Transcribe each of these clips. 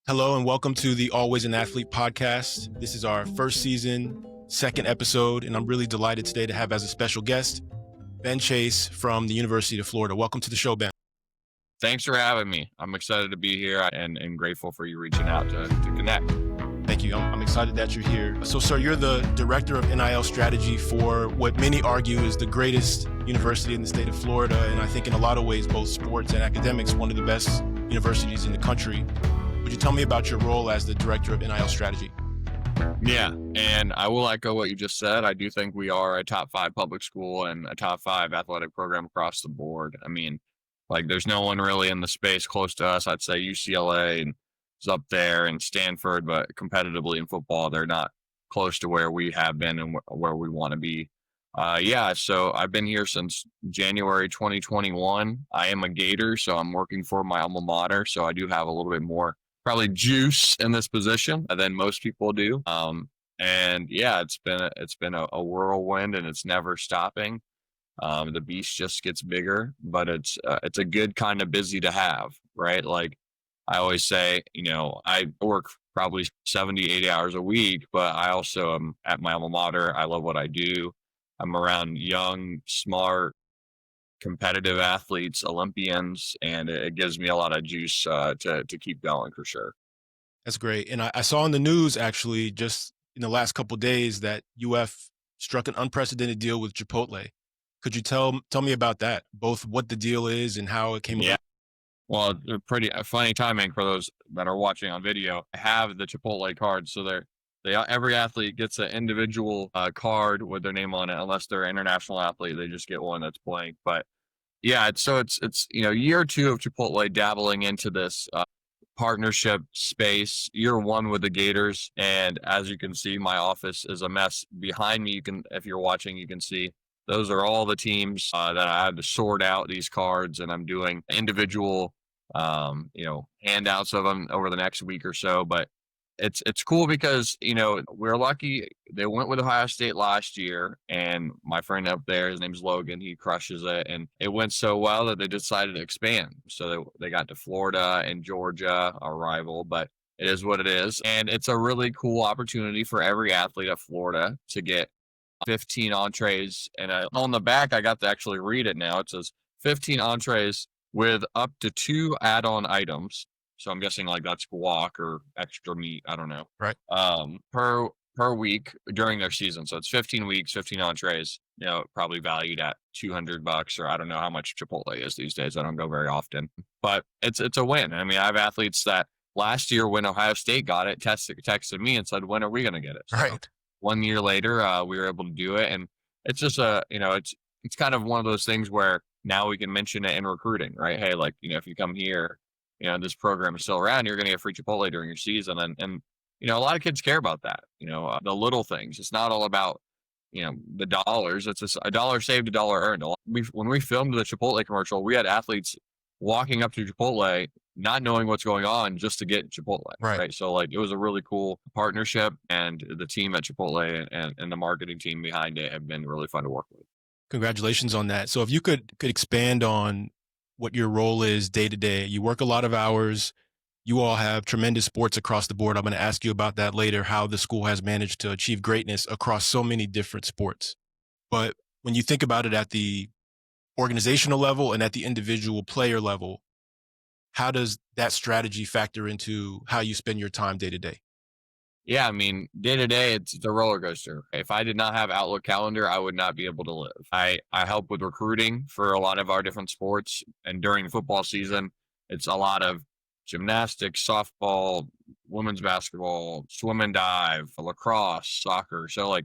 Hello and welcome to the Always an Athlete podcast. This is our first season, second episode, and I'm really delighted today to have as a special guest, Ben Chase from the University of Florida. Welcome to the show, Ben. Thanks for having me. I'm excited to be here and grateful for you reaching out to connect. Thank you. I'm excited that you're here. So, sir, you're the Director of NIL Strategy for what many argue is the greatest university in the state of Florida, and I think in a lot of ways, both sports and academics, one of the best universities in the country. Would you tell me about your role as the Director of NIL Strategy? Yeah, and I will echo what you just said. I do think we are a top 5 public school and a top 5 athletic program across the board. I mean, there's no one really in the space close to us. I'd say UCLA is up there and Stanford, but competitively in football, they're not close to where we have been and where we want to be. So I've been here since January 2021. I am a Gator, so I'm working for my alma mater. So I do have a little bit more probably juice in this position than most people do. It's been a whirlwind and it's never stopping. The beast just gets bigger, but it's a good kind of busy to have, right? Like I always say, I work probably 70, 80 hours a week, but I also am at my alma mater. I love what I do. I'm around young, smart, competitive athletes, Olympians, and it gives me a lot of juice to keep going for sure. That's great. And I saw in the news actually just in the last couple of days that UF struck an unprecedented deal with Chipotle. Could you tell me about that, both what the deal is and how it came about? Well, pretty funny timing for those that are watching on video. I have the Chipotle card, so every athlete gets an individual card with their name on it, unless they're an international athlete. They just get one that's blank. But yeah, it's year 2 of Chipotle dabbling into this partnership space. Year 1 with the Gators, and as you can see, my office is a mess. Behind me, if you're watching, you can see those are all the teams that I had to sort out these cards, and I'm doing individual, handouts of them over the next week or so. But it's cool because, we're lucky. They went with Ohio State last year, and my friend up there, his name's Logan, he crushes it. And it went so well that they decided to expand. So they got to Florida and Georgia, our rival, but it is what it is. And it's a really cool opportunity for every athlete at Florida to get 15 entrees. And on the back, I got to actually read it now. It says 15 entrees with up to 2 add-on items. So I'm guessing that's guac or extra meat. I don't know. Right. Per week during their season. So it's 15 weeks, 15 entrees, probably valued at $200, or I don't know how much Chipotle is these days. I don't go very often, but it's a win. I mean, I have athletes that last year when Ohio State got it, texted me and said, when are we going to get it? So right. 1 year later, we were able to do it. And it's just it's kind of one of those things where now we can mention it in recruiting, right? Hey, if you come here, this program is still around, you're going to get free Chipotle during your season. And a lot of kids care about that, the little things. It's not all about, the dollars. It's just a dollar saved, a dollar earned. When we filmed the Chipotle commercial, we had athletes walking up to Chipotle, not knowing what's going on just to get Chipotle. Right. So it was a really cool partnership, and the team at Chipotle and the marketing team behind it have been really fun to work with. Congratulations on that. So if you could expand on what your role is day to day. You work a lot of hours. You all have tremendous sports across the board. I'm going to ask you about that later, how the school has managed to achieve greatness across so many different sports. But when you think about it at the organizational level and at the individual player level, how does that strategy factor into how you spend your time day to day? Yeah, I mean, day to day, it's a roller coaster. If I did not have Outlook calendar, I would not be able to live. I help with recruiting for a lot of our different sports. And during football season, it's a lot of gymnastics, softball, women's basketball, swim and dive, lacrosse, soccer. So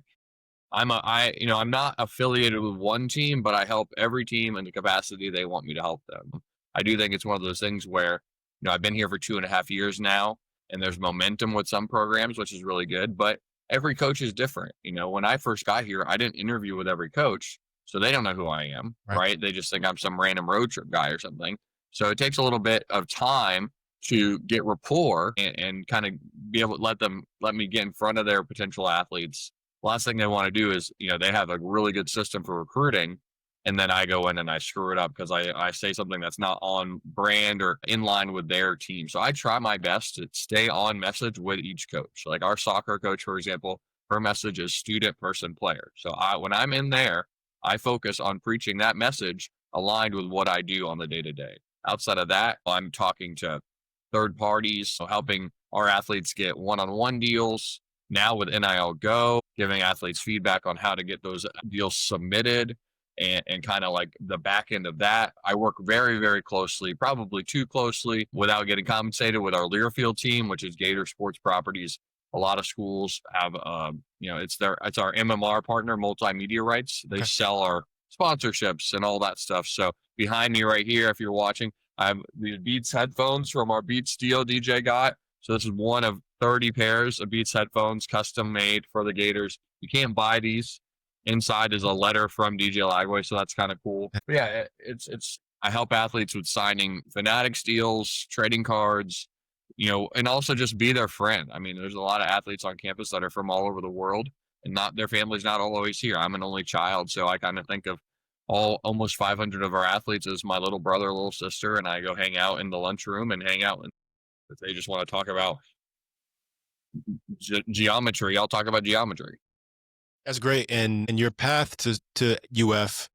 I'm not affiliated with one team, but I help every team in the capacity they want me to help them. I do think it's one of those things where, I've been here for 2.5 years now, and there's momentum with some programs, which is really good, but every coach is different. When I first got here, I didn't interview with every coach, so they don't know who I am, right? They just think I'm some random road trip guy or something. So it takes a little bit of time to get rapport and kind of be able to let me get in front of their potential athletes. Last thing they want to do is, they have a really good system for recruiting, and then I go in and I screw it up because I say something that's not on brand or in line with their team. So I try my best to stay on message with each coach. Like our soccer coach, for example, her message is student, person, player. So when I'm in there, I focus on preaching that message aligned with what I do on the day to day. Outside of that, I'm talking to third parties, so helping our athletes get one-on-one deals. Now with NIL Go, giving athletes feedback on how to get those deals submitted, and kind of like the back end of that. I work very, very closely, probably too closely without getting compensated, with our Learfield team, which is Gator Sports Properties. A lot of schools have, it's our MMR partner, multimedia rights. They Okay. sell our sponsorships and all that stuff. So behind me right here, if you're watching, I have the Beats headphones from our Beats deal DJ got. So this is one of 30 pairs of Beats headphones, custom made for the Gators. You can't buy these. Inside is a letter from DJ Lagway, so that's kind of cool. But yeah, it's I help athletes with signing Fanatics deals, trading cards, and also just be their friend. I mean, there's a lot of athletes on campus that are from all over the world, and not their family's not always here. I'm an only child, so I kind of think of almost 500 of our athletes as my little brother, little sister, and I go hang out in the lunchroom and hang out. And if they just want to talk about geometry, I'll talk about geometry. That's great. And your path to UF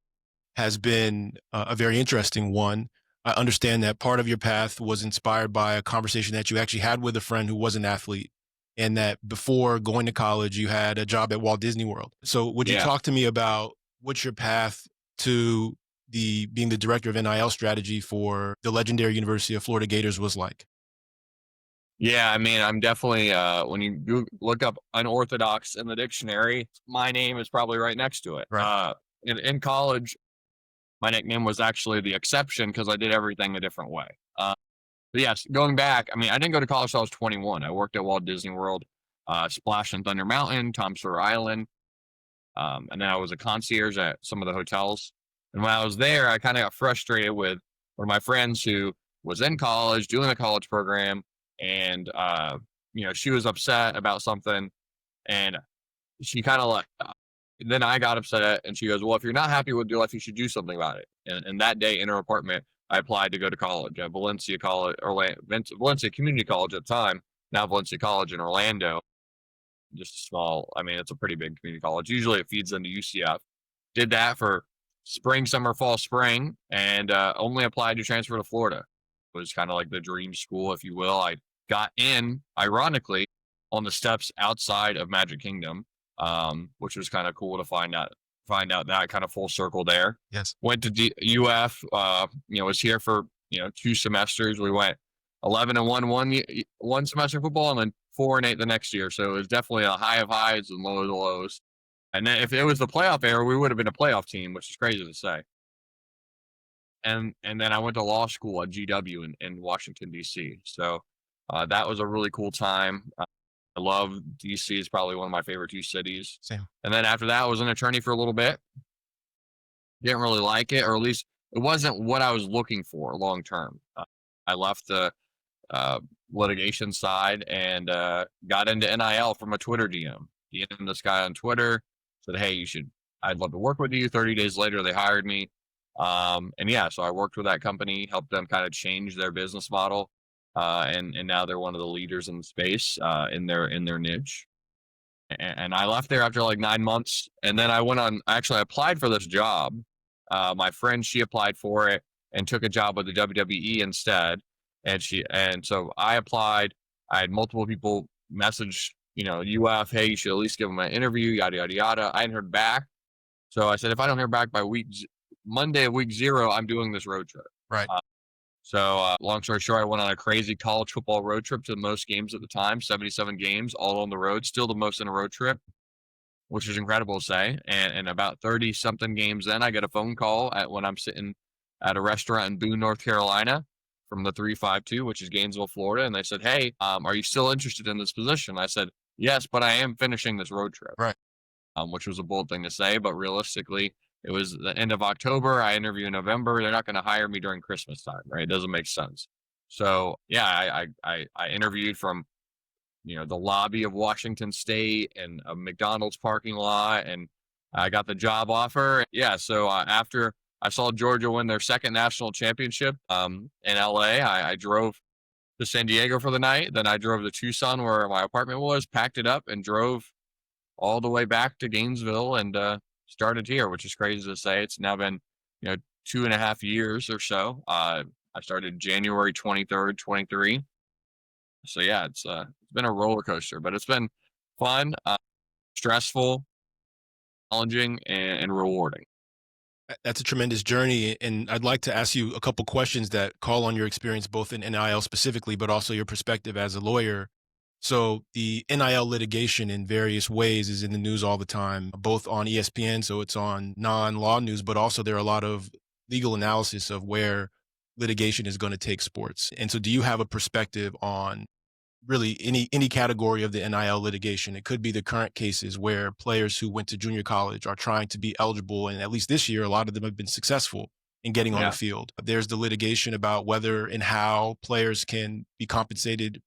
has been a very interesting one. I understand that part of your path was inspired by a conversation that you actually had with a friend who was an athlete, and that before going to college, you had a job at Walt Disney World. So would you Yeah. talk to me about what your path to being the director of NIL strategy for the legendary University of Florida Gators was like? Yeah, I mean, I'm definitely when you look up unorthodox in the dictionary, my name is probably right next to it. Right. In college, my nickname was actually the exception because I did everything a different way. But yes, going back, I mean, I didn't go to college till I was 21. I worked at Walt Disney World, Splash and Thunder Mountain, Tom Sawyer Island, and then I was a concierge at some of the hotels. And when I was there, I kind of got frustrated with one of my friends who was in college doing a college program, and she was upset about something, and she kind of like. Then I got upset, and she goes, "Well, if you're not happy with your life, you should do something about it." And that day in her apartment, I applied to go to college at Valencia College, Valencia Community College at the time, now Valencia College in Orlando. Just a small, I mean, it's a pretty big community college. Usually it feeds into UCF. Did that for spring, summer, fall, spring, and only applied to transfer to Florida. It was kind of like the dream school, if you will. I got in, ironically, on the steps outside of Magic Kingdom, which was kind of cool to find out that kind of full circle there. Yes. Went to UF, was here for 2 semesters. We went 11-1 one semester of football, and then 4-8 the next year. So it was definitely a high of highs and low of lows. And then if it was the playoff era, we would have been a playoff team, which is crazy to say. And then I went to law school at GW in Washington D.C. So that was a really cool time. I love DC. Is probably one of my favorite 2 cities. Same. And then after that, I was an attorney for a little bit. Didn't really like it, or at least it wasn't what I was looking for long term. I left the litigation side and got into NIL from a Twitter DM. DM this guy on Twitter, said, "Hey, I'd love to work with you." 30 days later, they hired me. And yeah, so I worked with that company, helped them kind of change their business model. And now they're one of the leaders in the space in their niche. And I left there after like 9 months, and then I went on. Actually, I applied for this job. My friend, she applied for it and took a job with the WWE instead. And so I applied. I had multiple people message, UF, "Hey, you should at least give them an interview." Yada yada yada. I hadn't heard back, so I said, if I don't hear back by Monday of week 0, I'm doing this road trip. Right. So long story short, I went on a crazy college football road trip to the most games at the time, 77 games, all on the road, still the most in a road trip, which is incredible to say. And about 30 something games then, I get a phone call when I'm sitting at a restaurant in Boone, North Carolina, from the 352, which is Gainesville, Florida. And they said, "Hey, are you still interested in this position?" I said, "Yes, but I am finishing this road trip." Right. Which was a bold thing to say, but realistically, it was the end of October. I interview in November. They're not going to hire me during Christmas time, right? It doesn't make sense. So yeah, I interviewed from the lobby of Washington State and a McDonald's parking lot, and I got the job offer. Yeah. So after I saw Georgia win their second national championship in LA, I drove to San Diego for the night. Then I drove to Tucson where my apartment was, packed it up, and drove all the way back to Gainesville and started here, which is crazy to say. It's now been, 2.5 years or so. I started January 23rd, 23. So yeah, it's been a roller coaster, but it's been fun, stressful, challenging, and rewarding. That's a tremendous journey, and I'd like to ask you a couple questions that call on your experience both in NIL specifically, but also your perspective as a lawyer. So the NIL litigation in various ways is in the news all the time, both on ESPN, so it's on non-law news, but also there are a lot of legal analysis of where litigation is going to take sports. And so do you have a perspective on really any category of the NIL litigation? It could be the current cases where players who went to junior college are trying to be eligible, and at least this year, a lot of them have been successful in getting on the Yeah, field. There's the litigation about whether and how players can be compensated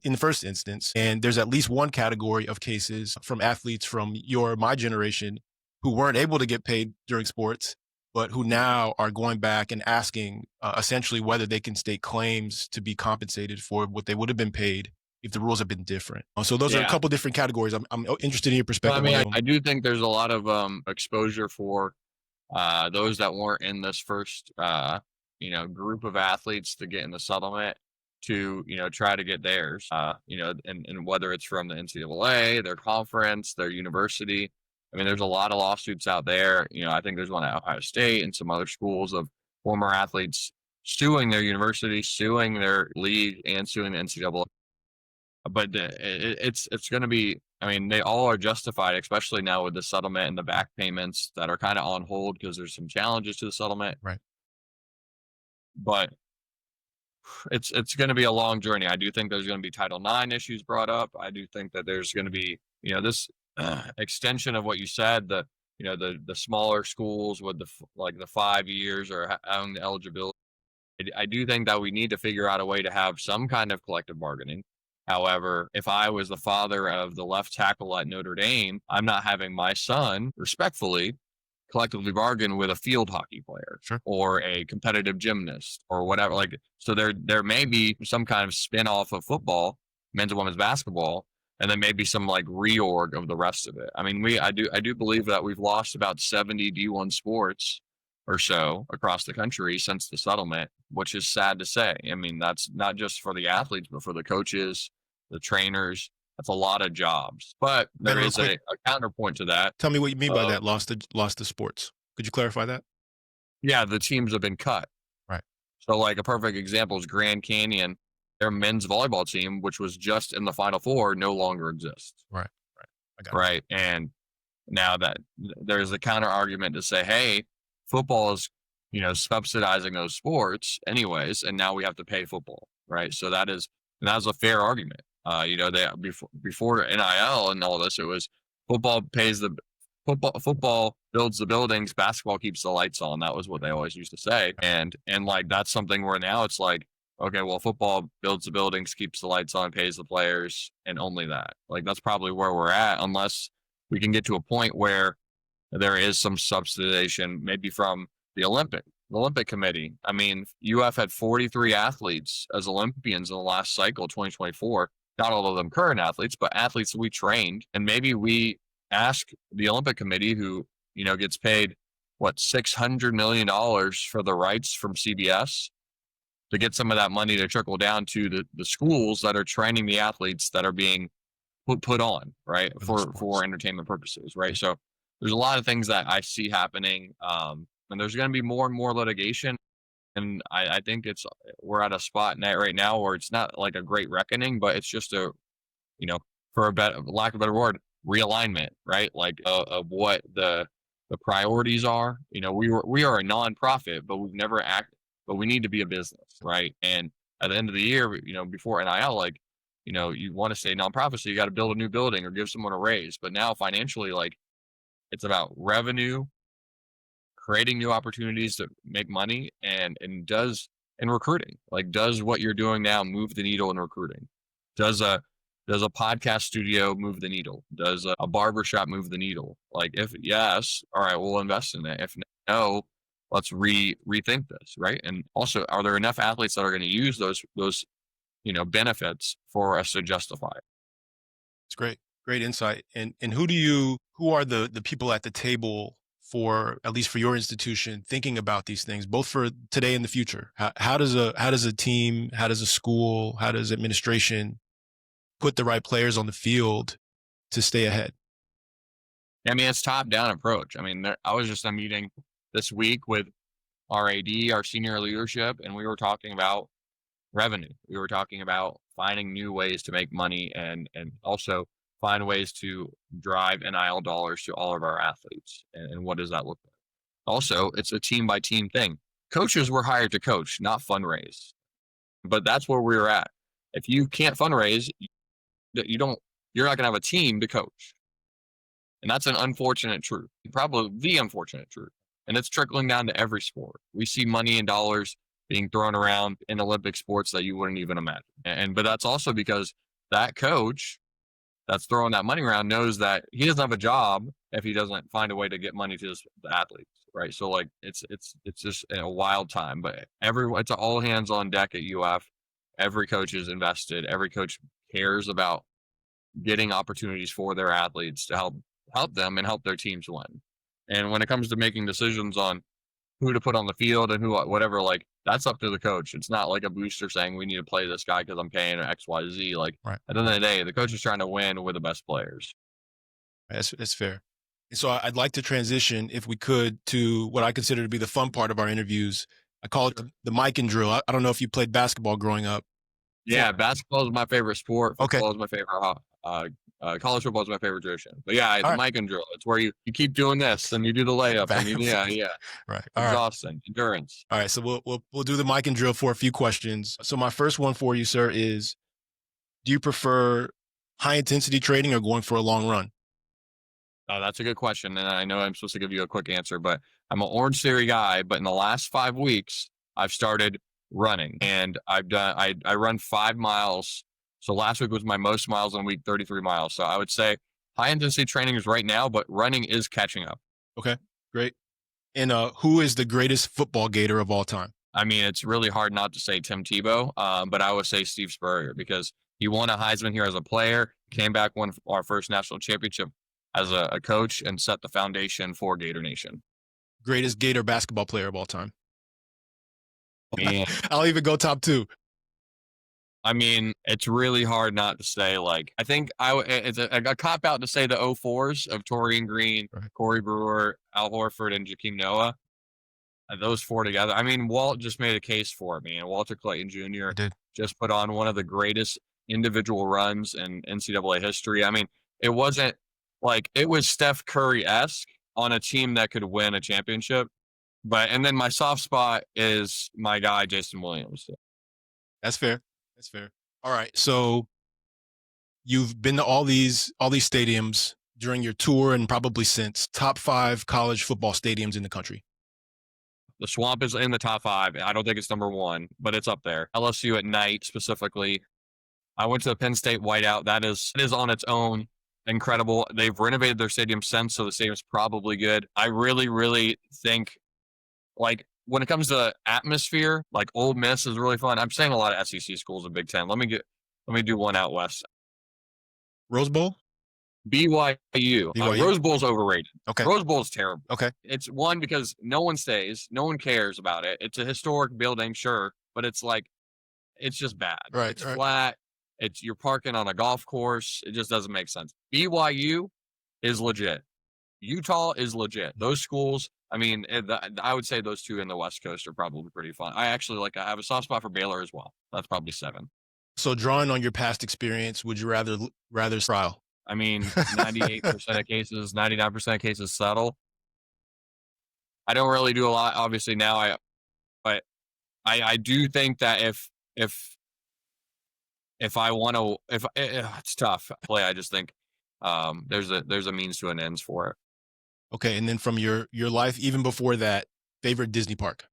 in the first instance. And there's at least one category of cases from athletes from my generation who weren't able to get paid during sports, but who now are going back and asking essentially whether they can state claims to be compensated for what they would have been paid if the rules had been different. So those are a yeah. couple different categories. I'm interested in your Well, I perspective on mean, them. I do think there's a lot of exposure for those that weren't in this first group of athletes to get in the settlement to try to get theirs. And whether it's from the NCAA, their conference, their university. I mean, there's a lot of lawsuits out there. I think there's one at Ohio State and some other schools of former athletes suing their university, suing their league, and suing the NCAA. But it's going to be. I mean, they all are justified, especially now with the settlement and the back payments that are kind of on hold because there's some challenges to the settlement. Right. But it's going to be a long journey. I do think there's going to be Title IX issues brought up. I do think that there's going to be this extension of what you said. The smaller schools with the 5 years or having the eligibility. I do think that we need to figure out a way to have some kind of collective bargaining. However, if I was the father of the left tackle at Notre Dame, I'm not having my son respectfully collectively bargain with a field hockey player Sure. or a competitive gymnast or whatever. Like, so there may be some kind of spin off of football, men's and women's basketball, and then maybe some like reorg of the rest of it. I mean, I do believe that we've lost about 70 D1 sports or so across the country since the settlement, which is sad to say. I mean, that's not just for the athletes, but for the coaches, the trainers. That's a lot of jobs. But Ben, there real is quick, a counterpoint to that. tell me what you mean by Of that. Lost the sports. Could you clarify that? Yeah, the teams have been cut. Right. So, like a perfect example is Grand Canyon. Their men's volleyball team, which was just in the Final Four, no longer exists. Right. Right. I got it. Right, and now that there's a counter argument to say, hey, football is subsidizing those sports anyways, and now we have to pay football, right? So that's a fair argument. They before NIL and all this, it was football pays the football builds the buildings, basketball keeps the lights on. That was what they always used to say, and like that's something where now it's like, okay, well, football builds the buildings, keeps the lights on, pays the players, and only that. Like that's probably where we're at, unless we can get to a point where there is some subsidization, maybe from the Olympic Committee. I mean, UF had 43 athletes as Olympians in the last cycle, 2024. Not all of them current athletes, but athletes we trained. And maybe we ask the Olympic Committee, who gets paid what $600 million for the rights from CBS, to get some of that money to trickle down to the schools that are training the athletes that are being put on, right, for entertainment purposes, right? So there's a lot of things that I see happening, and there's going to be more and more litigation, and I think we're at a spot right now where it's not like a great reckoning, but it's just you know, for lack of a better word, realignment, right? Like of what the priorities are. We are a nonprofit, but we've never acted, but we need to be a business, right? And at the end of the year, before NIL, like, you want to say nonprofit, so you got to build a new building or give someone a raise. But now financially, like, it's about revenue, creating new opportunities to make money, and recruiting. Like, does what you're doing now move the needle in recruiting? Does a Does a podcast studio move the needle? Does a barber shop move the needle? Like, if yes, all right, we'll invest in it. If no, let's rethink this, right? And also, are there enough athletes that are going to use those benefits for us to justify it? It's great. Great insight. And who are the people at the table for, at least for your institution, thinking about these things, both for today and the future? How does a team, how does a school, how does administration put the right players on the field to stay ahead? I mean, it's top down approach. I mean, I was just in a meeting this week with our AD, our senior leadership, and we were talking about revenue. We were talking about finding new ways to make money and also find ways to drive NIL dollars to all of our athletes. And what does that look like? Also, it's a team by team thing. Coaches were hired to coach, not fundraise. But that's where we're at. If you can't fundraise, you don't you're not going to have a team to coach. And that's an unfortunate truth, probably the unfortunate truth. And it's trickling down to every sport. We see money and dollars being thrown around in Olympic sports that you wouldn't even imagine. But that's also because that coach that's throwing that money around knows that he doesn't have a job if he doesn't find a way to get money to the athletes, right? So like it's just a wild time. But it's all hands on deck at UF. Every coach is invested. Every coach cares about getting opportunities for their athletes to help them and help their teams win. And when it comes to making decisions on who to put on the field and who whatever, like that's up to the coach. It's not like a booster saying we need to play this guy because I'm paying X, Y, Z. Like Right. at the end of the day, the coach is trying to win with the best players. That's fair. And so I'd like to transition, if we could, to what I consider to be the fun part of our interviews. I call it the mic and drill. I don't know if you played basketball growing up. Yeah, basketball is my favorite sport. Okay. Football is my favorite. College football is my favorite tradition. But yeah, the All right. mic and drill. It's where you keep doing this and you do the layup and yeah. Right. All right. Exhausting. Endurance. All right. So we'll do the mic and drill for a few questions. So my first one for you, sir, is: do you prefer high intensity training or going for a long run? Oh, that's a good question. And I know I'm supposed to give you a quick answer, but I'm an Orange Theory guy. But in the last 5 weeks, I've started running and I run 5 miles. So last week was my most miles in week, 33 miles. So I would say high intensity training is right now, but running is catching up. Okay, great. And who is the greatest football Gator of all time? I mean, it's really hard not to say Tim Tebow, but I would say Steve Spurrier because he won a Heisman here as a player, came back, won our first national championship as a coach, and set the foundation for Gator Nation. Greatest Gator basketball player of all time. Man. I'll even go top two. I mean, it's really hard not to say. Like, I think it's a cop out to say the 04s of Torian Green, Right. Corey Brewer, Al Horford, and Jakeem Noah. Those four together. I mean, Walt just made a case for it, man. Walter Clayton Jr. just put on one of the greatest individual runs in NCAA history. I mean, it wasn't like it was Steph Curry-esque on a team that could win a championship. And then my soft spot is my guy, Jason Williams. That's fair. That's fair. All right. So you've been to all these stadiums during your tour and probably since. Top 5 college football stadiums in the country. The Swamp is in the top 5. I don't think it's number 1, but it's up there. LSU at night specifically. I went to the Penn State Whiteout. That is on its own incredible. They've renovated their stadium since, so the stadium's probably good. I really, really think, like, when it comes to atmosphere, like Ole Miss is really fun. I'm saying a lot of SEC schools in Big Ten. Let me do one out west. Rose Bowl? BYU. Rose Bowl's overrated. Okay. Rose Bowl's terrible. Okay. It's one because no one stays, no one cares about it. It's a historic building, sure, but it's like it's just bad. Right. It's flat. You're parking on a golf course. It just doesn't make sense. BYU is legit. Utah is legit. Those schools, I mean, I would say those two in the West Coast are probably pretty fun. I have a soft spot for Baylor as well. That's probably 7. So drawing on your past experience, would you rather trial? I mean, 98% of cases, 99% of cases settle. I don't really do a lot, obviously now. But I do think that if I want to, if it's tough play, I just think there's a means to an ends for it. Okay, and then from your life, even before that, favorite Disney park?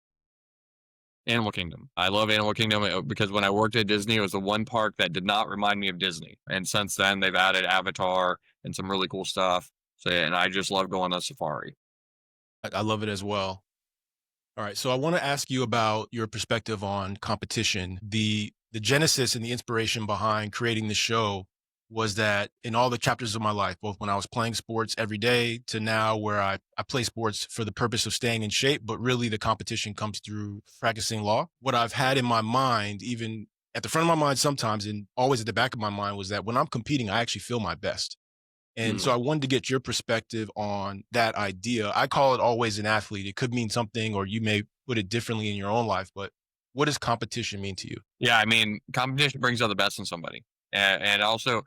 Animal Kingdom. I love Animal Kingdom because when I worked at Disney, it was the one park that did not remind me of Disney. And since then, they've added Avatar and some really cool stuff. So, yeah, and I just love going on safari. I love it as well. All right. So I want to ask you about your perspective on competition. The genesis and the inspiration behind creating the show was that in all the chapters of my life, both when I was playing sports every day to now where I play sports for the purpose of staying in shape, but really the competition comes through practicing law. What I've had in my mind, even at the front of my mind sometimes and always at the back of my mind, was that when I'm competing, I actually feel my best. And so Mm. I wanted to get your perspective on that idea. I call it always an athlete. It could mean something, or you may put it differently in your own life, but what does competition mean to you? Yeah, I mean, competition brings out the best in somebody. And also,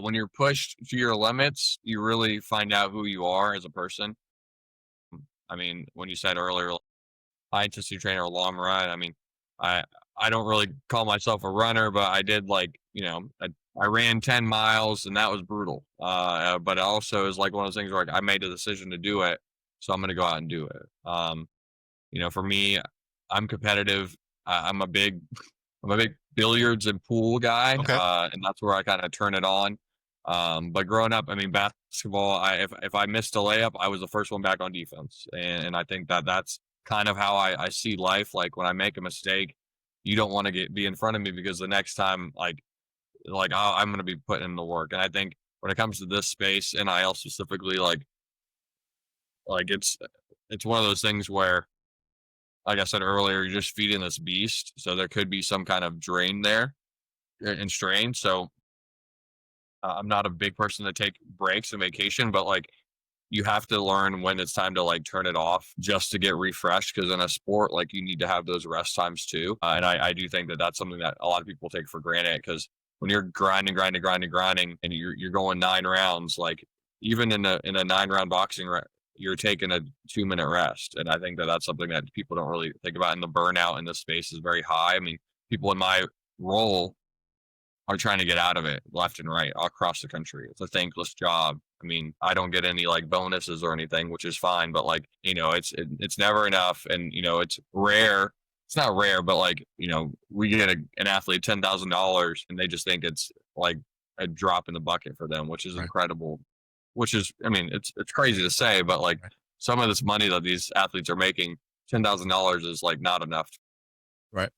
when you're pushed to your limits, you really find out who you are as a person. I mean, when you said earlier, high intensity trainer, a long run. I mean, I I don't really call myself a runner, but I did like I ran 10 miles and that was brutal. But it also is like one of those things where like, I made a decision to do it, so I'm going to go out and do it. For me, I'm competitive. I'm a big I'm a big billiards and pool guy, Okay. and that's where I kind of turn it on. But growing up, I mean, basketball, if I missed a layup, I was the first one back on defense, and I think that that's kind of how I see life. Like when I make a mistake, you don't want to be in front of me because the next time, I'm going to be putting in the work. And I think when it comes to this space, NIL specifically, like it's one of those things where, like I said earlier, you're just feeding this beast, so there could be some kind of drain there and strain. So I'm not a big person to take breaks and vacation, but like you have to learn when it's time to like turn it off just to get refreshed. Because in a sport, like you need to have those rest times too. And I do think that that's something that a lot of people take for granted. Because when you're grinding, and you're going 9 rounds, like even in a 9 round boxing, you're taking a 2 minute rest. And I think that that's something that people don't really think about. And the burnout in this space is very high. I mean, people in my role are trying to get out of it left and right all across the country. It's a thankless job. I mean, I don't get any like bonuses or anything, which is fine, but like, it's never enough. And, it's rare. It's not rare, but like, we get an athlete $10,000 and they just think it's like a drop in the bucket for them, which is Right. incredible. Which is, I mean, it's crazy to say, but like Right. some of this money that these athletes are making, $10,000 is like not enough. Right.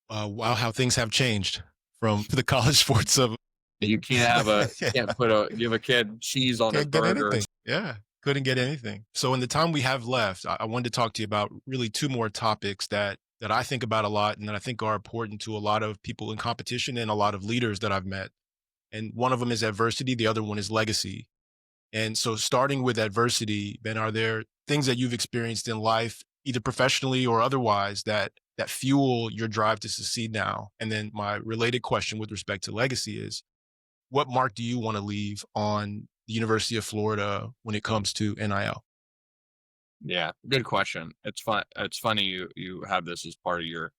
Wow, how things have changed from the college sports of You can't yeah, give a kid cheese on his can't get burger. anything. Yeah, couldn't get anything. So in the time we have left, I wanted to talk to you about really two more topics that I think about a lot and that I think are important to a lot of people in competition and a lot of leaders that I've met. And one of them is adversity, the other one is legacy. And so starting with adversity, Ben, are there things that you've experienced in life, either professionally or otherwise, that fuel your drive to succeed now? And then my related question with respect to legacy is, what mark do you want to leave on the University of Florida when it comes to NIL? Yeah, good question. It's fun. It's funny you have this as part of your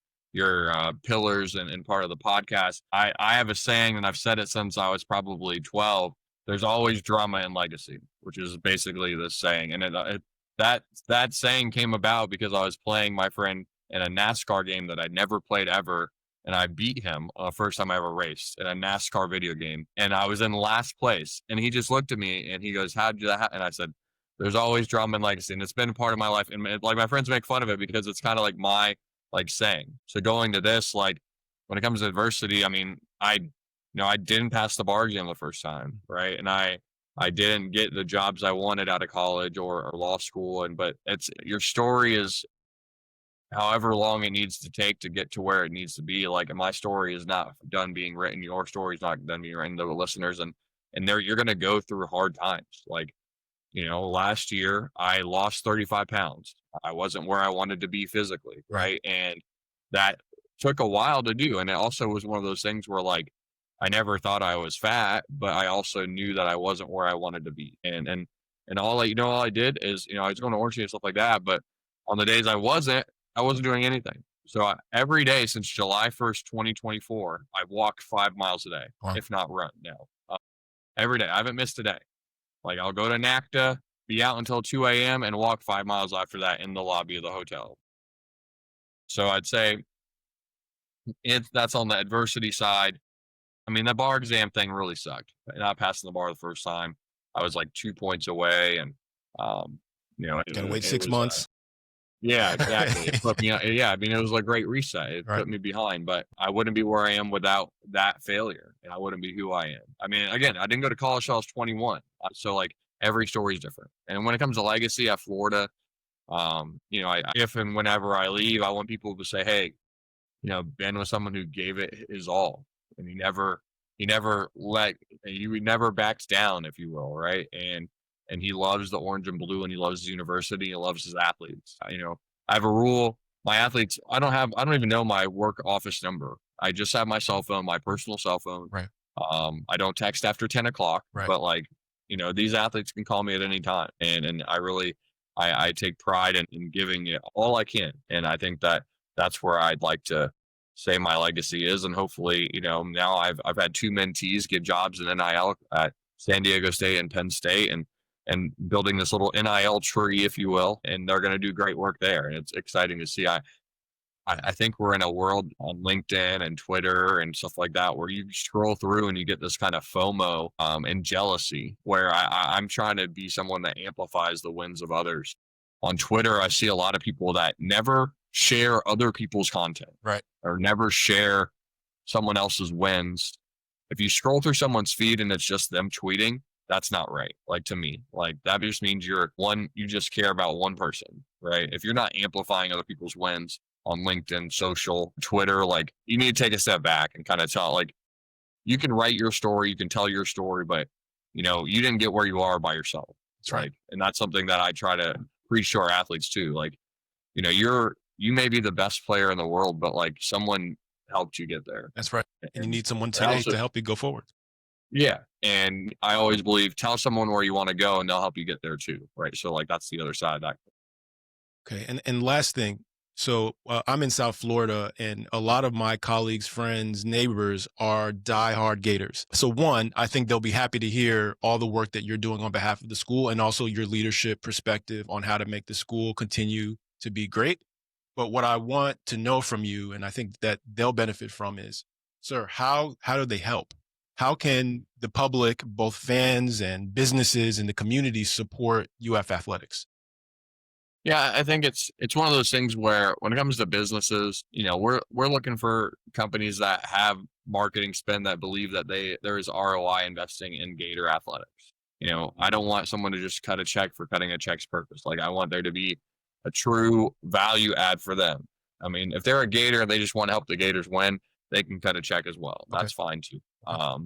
pillars and part of the podcast. I have a saying, and I've said it since I was probably 12. There's always drama in legacy, which is basically this saying. And that saying came about because I was playing my friend in a NASCAR game that I'd never played ever, and I beat him first time I ever raced in a NASCAR video game, and I was in last place. And he just looked at me and he goes, "How'd you that?" And I said, there's always drama and legacy, and it's been part of my life. And like my friends make fun of it because it's kind of like my like saying. So going to this, like when it comes to adversity, I mean, I didn't pass the bar exam the first time, right? And I didn't get the jobs I wanted out of college or law school. And but it's your story is however long it needs to take to get to where it needs to be. Like my story is not done being written. Your story is not done being written to the listeners, and there you're gonna go through hard times. Like last year I lost 35 pounds. I wasn't where I wanted to be physically, Right. right? And that took a while to do. And it also was one of those things where like I never thought I was fat, but I also knew that I wasn't where I wanted to be. And all I did is, I was going to Orchard and stuff like that. But on the days I wasn't doing anything. So every day since July 1st, 2024, I've walked 5 miles a day, Wow. if not run now. Every day. I haven't missed a day. Like I'll go to NACTA, be out until 2 a.m. and walk 5 miles after that in the lobby of the hotel. So I'd say that's on the adversity side. I mean, the bar exam thing really sucked. Not passing the bar the first time, I was like 2 points away, and um, Gotta wait it six was months. yeah, exactly. It put me yeah, I mean, it was a great reset. It Right. put me behind, but I wouldn't be where I am without that failure, and I wouldn't be who I am. I mean, again, I didn't go to college till I was 21, so like every story is different. And when it comes to legacy at Florida, if and whenever I leave, I want people to say, "Hey, Ben was someone who gave it his all, and he never backs down, if you will, right? And he loves the orange and blue, and he loves his university, he loves his athletes. I have a rule: my athletes, I don't even know my work office number. I just have my cell phone, my personal cell phone. Right. I don't text after 10 o'clock, Right. but like, these athletes can call me at any time, and I really, I take pride in giving it all I can, and I think that's where I'd like to say my legacy is. And hopefully, now I've had two mentees get jobs in NIL at San Diego State and Penn State, and building this little NIL tree, if you will, and they're going to do great work there. And it's exciting to see. I think we're in a world on LinkedIn and Twitter and stuff like that where you scroll through and you get this kind of FOMO and jealousy, where I'm trying to be someone that amplifies the wins of others. On Twitter, I see a lot of people that never share other people's content, Right. or never share someone else's wins. If you scroll through someone's feed and it's just them tweeting, that's not right. Like, to me, like, that just means you just care about one person, right? If you're not amplifying other people's wins on LinkedIn, social, Twitter, like, you need to take a step back and kind of tell, like, you can write your story, you can tell your story, but you didn't get where you are by yourself. That's right. And that's something that I try to preach to our athletes too. Like, you may be the best player in the world, but like, someone helped you get there. That's right. And you And need someone I today also, to help you go forward. yeah. And I always believe, tell someone where you want to go and they'll help you get there too. Right. So like, that's the other side of that. Okay. And last thing. So I'm in South Florida, and a lot of my colleagues, friends, neighbors are diehard Gators. So one, I think they'll be happy to hear all the work that you're doing on behalf of the school, and also your leadership perspective on how to make the school continue to be great. But what I want to know from you, and I think that they'll benefit from, is, sir, how do they help? How can the public, both fans and businesses and the community, support UF athletics? Yeah, I think it's one of those things where when it comes to businesses, we're looking for companies that have marketing spend, that believe that there is ROI investing in Gator athletics. I don't want someone to just cut a check for cutting a check's purpose. Like, I want there to be a true value add for them. I mean, if they're a Gator and they just want to help the Gators win, they can cut a check as well. Okay. That's fine too.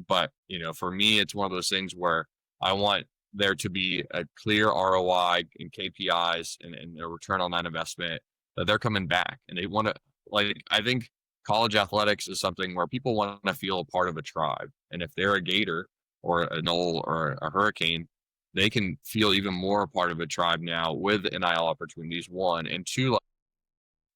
But for me, it's one of those things where I want there to be a clear ROI and KPIs, and a return on that investment, that they're coming back and they want to, like, I think college athletics is something where people want to feel a part of a tribe. And if they're a Gator or a Knoll or a Hurricane, they can feel even more a part of a tribe now with NIL opportunities, one. And two, like,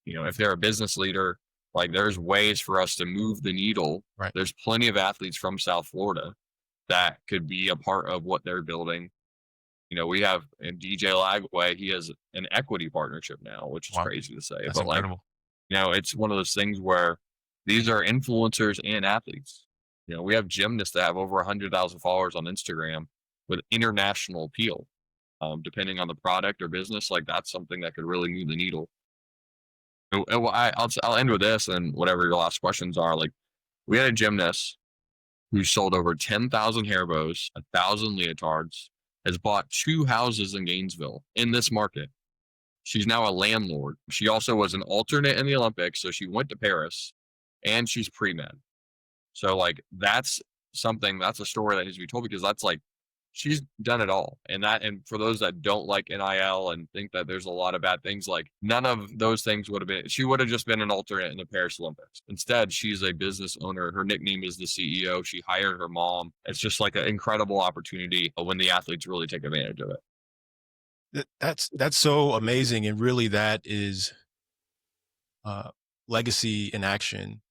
if they're a business leader, like, there's ways for us to move the needle. Right. There's plenty of athletes from South Florida that could be a part of what they're building. We have in DJ Lagway, he has an equity partnership now, which is Wow. crazy to say. That's But like, incredible. it's one of those things where these are influencers and athletes. We have gymnasts that have over 100,000 followers on Instagram with international appeal. Depending on the product or business, like, that's something that could really move the needle. I'll end with this, and whatever your last questions are. Like, we had a gymnast who sold over 10,000 hair bows, 1,000 leotards, has bought 2 houses in Gainesville in this market. She's now a landlord. She also was an alternate in the Olympics, so she went to Paris, and she's pre-med. So like, that's a story that needs to be told, because that's like, she's done it all. And for those that don't like NIL and think that there's a lot of bad things, like, none of those things she would have just been an alternate in the Paris Olympics. Instead, she's a business owner. Her nickname is the CEO. She hired her mom. It's just like an incredible opportunity when the athletes really take advantage of it. That's so amazing, and really that is legacy in action,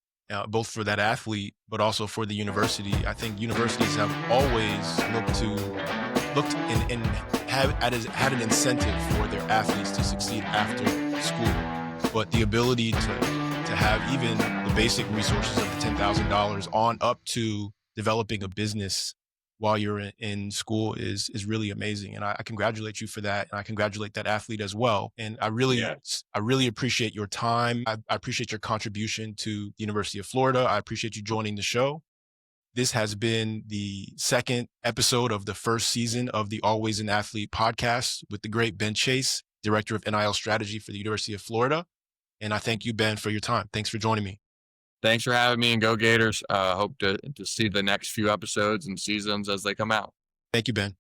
both for that athlete, but also for the university. I think universities have always looked and had an incentive for their athletes to succeed after school. but the ability to have even the basic resources of the $10,000 on up to developing a business while you're in school is really amazing. And I congratulate you for that. And I congratulate that athlete as well. And I really appreciate your time. I appreciate your contribution to the University of Florida. I appreciate you joining the show. This has been the second episode of the first season of the Always an Athlete podcast with the great Ben Chase, Director of NIL Strategy for the University of Florida. And I thank you, Ben, for your time. Thanks for joining me. Thanks for having me, and go Gators. Hope to see the next few episodes and seasons as they come out. Thank you, Ben.